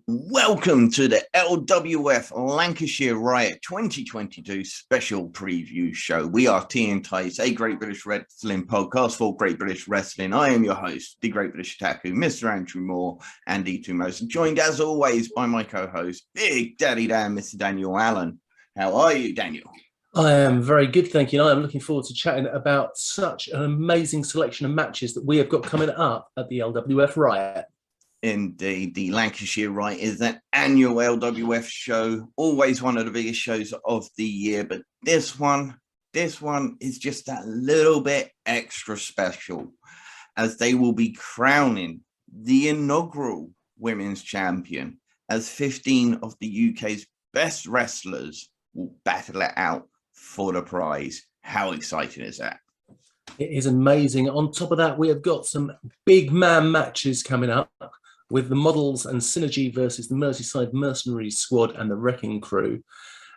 Welcome to the LWF Lancashire Riot 2022 special preview show. We are Tea and Tights, a Great British Wrestling podcast for Great British Wrestling. I am your host, the Great British Taku, Mr. Andrew Moore, and D2 Most, joined as always by my co-host, Big Daddy Dan, Mr. Daniel Allen. How are you, Daniel? I am very good, thank you. And I am looking forward to chatting about such an amazing selection of matches that we have got coming up at the LWF Riot. Indeed, the Lancashire Riot is an annual LWF show, always one of the biggest shows of the year, but this one is just a little bit extra special, as they will be crowning the inaugural women's champion, as 15 of the UK's best wrestlers will battle it out for the prize. How exciting is that? It is amazing. On top of that, we have got some big man matches coming up, with the Models and Synergy versus the Merseyside Mercenaries squad and the Wrecking Crew,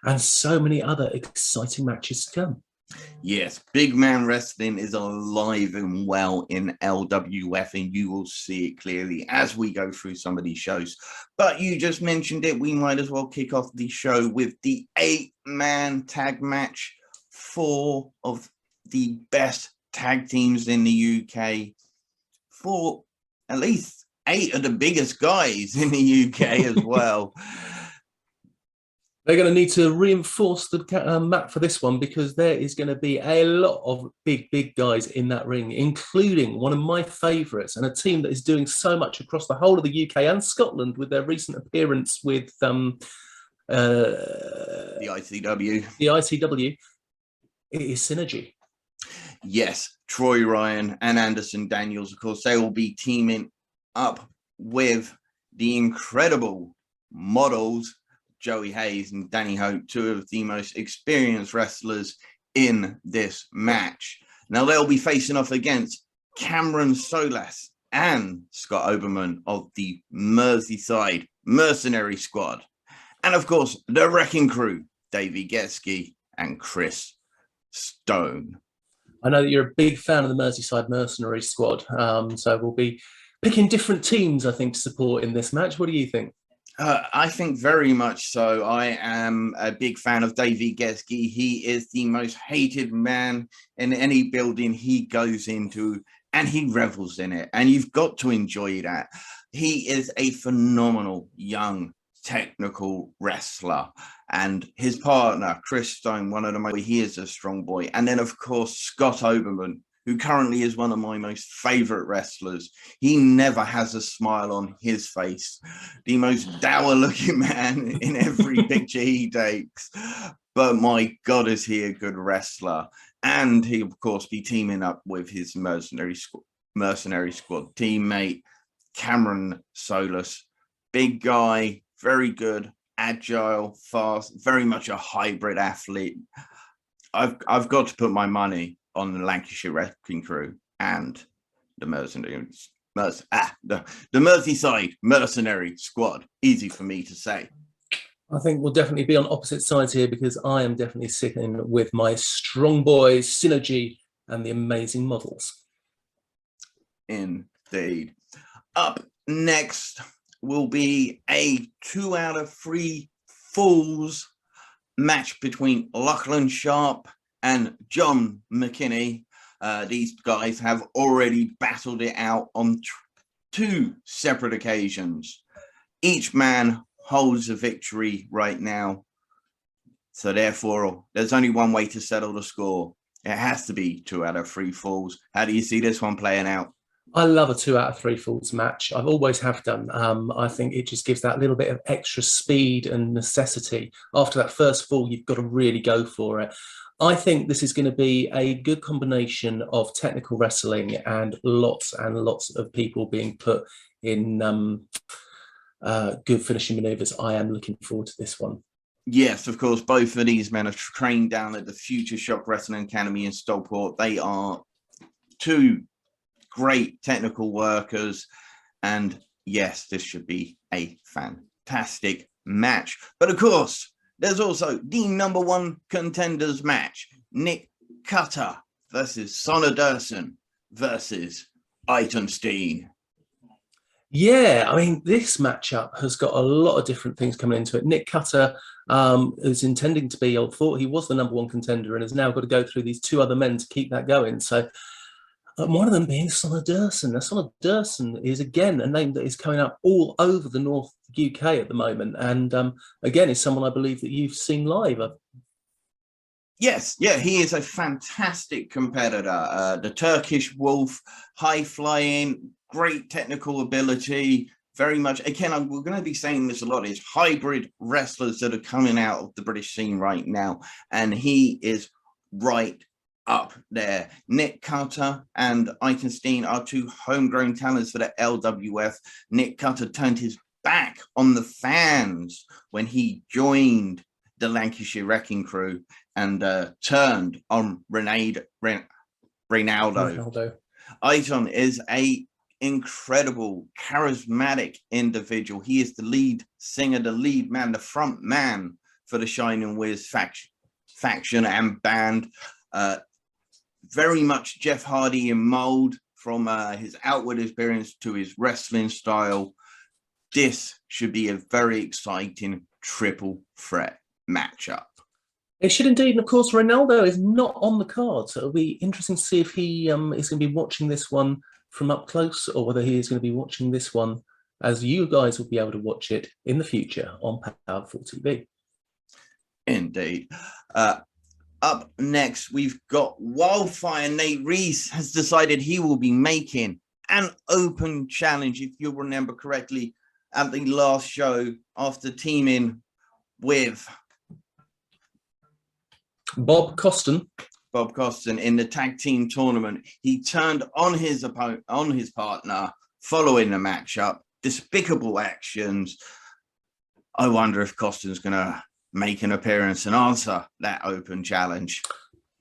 and so many other exciting matches to come. Yes, big man wrestling is alive and well in LWF, and you will see it clearly as we go through some of these shows. But you just mentioned it, we might as well kick off the show with the 8-man tag match. 4 of the best tag teams in the UK, for at least 8 of the biggest guys in the UK as well. They're going to need to reinforce the map for this one, because there is going to be a lot of big guys in that ring, including one of my favourites and a team that is doing so much across the whole of the UK and Scotland with their recent appearance with the ICW. The ICW. It is Synergy. Yes, Troy Ryan and Anderson Daniels, of course, they will be teaming up with the incredible Models, Joey Hayes and Danny Hope, 2 of the most experienced wrestlers in this match. Now they'll be facing off against Cameron Solas and Scott Oberman of the Merseyside Mercenary Squad, and of course the Wrecking Crew, Davey Getsky and Chris Stone. I know that you're a big fan of the Merseyside Mercenary Squad, so we'll be picking different teams, I think, to support in this match. What do you think? I think very much so. I am a big fan of Davey Getsky. He is the most hated man in any building he goes into, and he revels in it. And you've got to enjoy that. He is a phenomenal young technical wrestler, and his partner Chris Stone, one of the most, he is a strong boy. And then of course Scott Oberman, who currently is one of my most favorite wrestlers. He never has a smile on his face, the most dour looking man in every picture he takes, but my God, is he a good wrestler. And he of course be teaming up with his mercenary squad teammate Cameron Solas. Big guy, very good, agile, fast, very much a hybrid athlete. I've got to put my money on the Lancashire Wrecking Crew and the Merseyside Mercenary Squad. Easy for me to say. I think we'll definitely be on opposite sides here, because I am definitely sitting with my strong boys, Synergy, and the amazing Models. Indeed. Up next will be a 2 out of 3 falls match between Lachlan Sharp and John McKinney. These guys have already battled it out on 2 separate occasions. Each man holds a victory right now, so therefore there's only one way to settle the score. It has to be 2 out of 3 falls. How do you see this one playing out? I love a 2 out of 3 falls match. I've always have done. I think it just gives that little bit of extra speed and necessity. After that first fall, you've got to really go for it. I think this is going to be a good combination of technical wrestling and lots of people being put in good finishing maneuvers. I am looking forward to this one. Yes, of course, both of these men are trained down at the Future Shock Wrestling Academy in Stockport. They are 2 great technical workers, and yes, this should be a fantastic match. But of course, there's also the #1 contenders match. Nick Cutter versus Sonny Durson versus Eitonstein. Yeah, I mean, this matchup has got a lot of different things coming into it. Nick Cutter is intending to be, or thought he was the number one contender, and has now got to go through these two other men to keep that going. So, one of them being Sonna Durson. Now, Sonna Durson is again a name that is coming up all over the North UK at the moment, and again is someone I believe that you've seen live. Yes, yeah, he is a fantastic competitor. The Turkish Wolf, high flying, great technical ability. Very much, again, we're going to be saying this a lot, is hybrid wrestlers that are coming out of the British scene right now. And he is right up there. Nick Cutter and Eichenstein are two homegrown talents for the LWF. Nick Cutter turned his back on the fans when he joined the Lancashire Wrecking Crew and turned on Ronaldo. Aiton is a incredible, charismatic individual. He is the lead singer, the lead man, the front man for the Shining Wiz faction and band. Very much Jeff Hardy in mold, from his outward appearance to his wrestling style. This should be a very exciting triple threat matchup. It should indeed, and of course, Ronaldo is not on the card, so it'll be interesting to see if he is going to be watching this one from up close, or whether he is going to be watching this one as you guys will be able to watch it in the future on Powerful TV. Indeed. Up next, we've got Wildfire. Nate Reese has decided he will be making an open challenge, if you'll remember correctly, at the last show after teaming with Bob Coston in the tag team tournament. He turned on his partner following the matchup. Despicable actions. I wonder if Coston's going to make an appearance and answer that open challenge.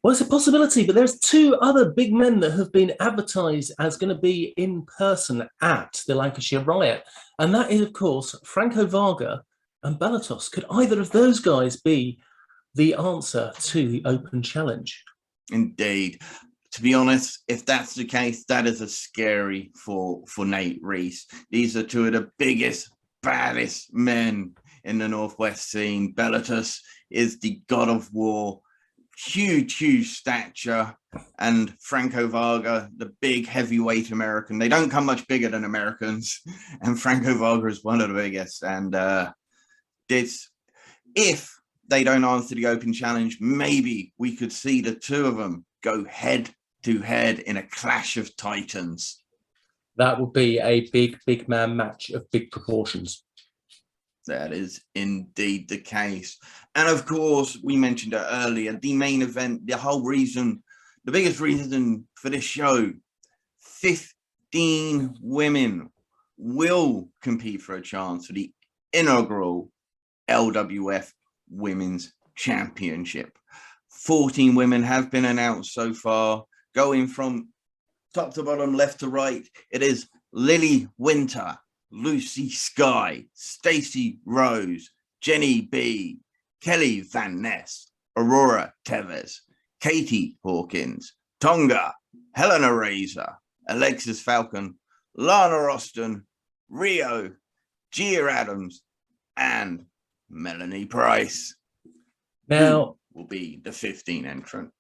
Well, it's a possibility, but there's two other big men that have been advertised as going to be in person at the Lancashire Riot, and that is, of course, Franco Varga and Bellatos. Could either of those guys be the answer to the open challenge? Indeed. To be honest, if that's the case, that is a scary for Nate Reese. These are two of the biggest, baddest men in the Northwest scene. Bellatos is the god of war, huge stature, and Franco Varga, the big heavyweight American. They don't come much bigger than Americans, and Franco Varga is one of the biggest. And if they don't answer the open challenge, maybe we could see the two of them go head to head in a clash of titans. That would be a big man match of big proportions. That is indeed the case. And of course, we mentioned it earlier, the main event, the biggest reason for this show, 15 women will compete for a chance for the inaugural LWF Women's Championship. 14 women have been announced so far, going from top to bottom, left to right. It is Lily Winter, Lucy Sky, Stacey Rose, Jenny B, Kelly Van Ness, Aurora Tevez, Katie Hawkins, Taonga, Helena Razor, Alexxis Falcon, Lana Austin, Rhio, Gia Adams, and Melanie Price. Now, who will be the 15th entrant.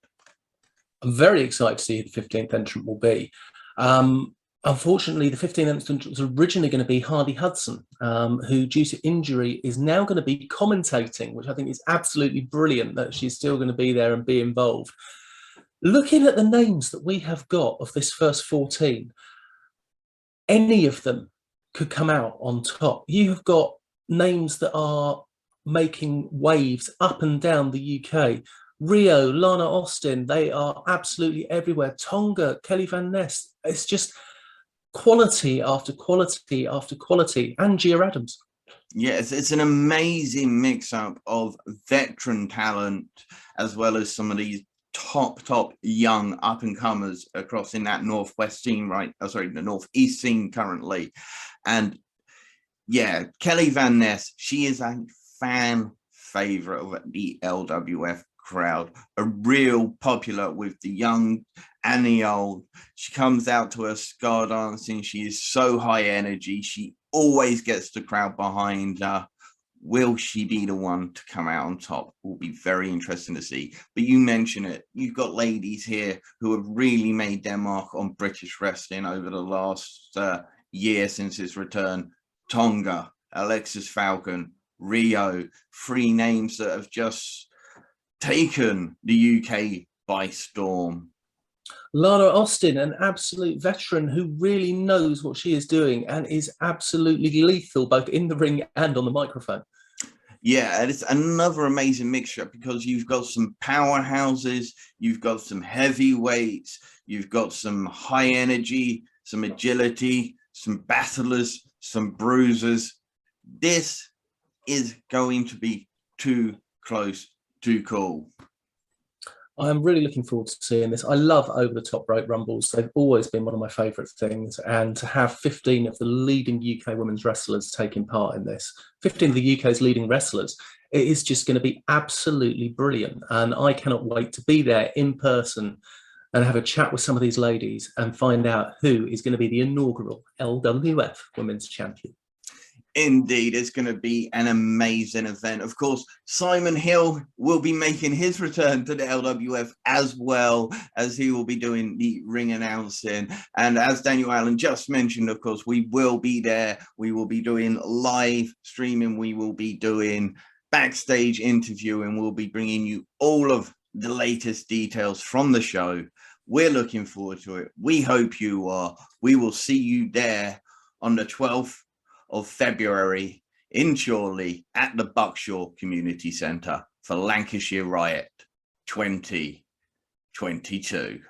I'm very excited to see who the 15th entrant will be. Unfortunately, the 15th entrant was originally going to be Hardy Hudson, who, due to injury, is now going to be commentating, which I think is absolutely brilliant that she's still going to be there and be involved. Looking at the names that we have got of this first 14, any of them could come out on top. You have got names that are making waves up and down the UK. Rhio, Lana Austin, they are absolutely everywhere. Taonga, Kelly Van Ness, it's just quality after quality after quality. And Gia Adams. Yes, it's an amazing mix-up of veteran talent as well as some of these top young up-and-comers across in that Northwest scene, the Northeast scene currently. And yeah, Kelly Van Ness, she is a fan favorite of the LWF crowd, a real popular with the young Annie Old. She comes out to her ska dancing. She is so high energy. She always gets the crowd behind her. Will she be the one to come out on top? Will be very interesting to see. But you mention it. You've got ladies here who have really made their mark on British wrestling over the last year since its return. Taonga, Alexxis Falcon, Rhio, 3 names that have just taken the UK by storm. Lana Austin, an absolute veteran who really knows what she is doing and is absolutely lethal both in the ring and on the microphone. Yeah, and it's another amazing mixture because you've got some powerhouses, you've got some heavyweights, you've got some high energy, some agility, some battlers, some bruisers. This is going to be too close to cool. I'm really looking forward to seeing this. I love over-the-top rope rumbles. They've always been one of my favourite things. And to have 15 of the leading UK women's wrestlers taking part in this, 15 of the UK's leading wrestlers, it is just going to be absolutely brilliant. And I cannot wait to be there in person and have a chat with some of these ladies and find out who is going to be the inaugural LWF Women's Champion. Indeed, it's going to be an amazing event. Of course, Simon Hill will be making his return to the LWF as well, as he will be doing the ring announcing. And as Daniel Allen just mentioned, of course, we will be there. We will be doing live streaming. We will be doing backstage interviewing. We'll be bringing you all of the latest details from the show. We're looking forward to it. We hope you are. We will see you there on the 12th of February in Chorley at the Buckshaw Community Centre for Lancashire Riot 2022.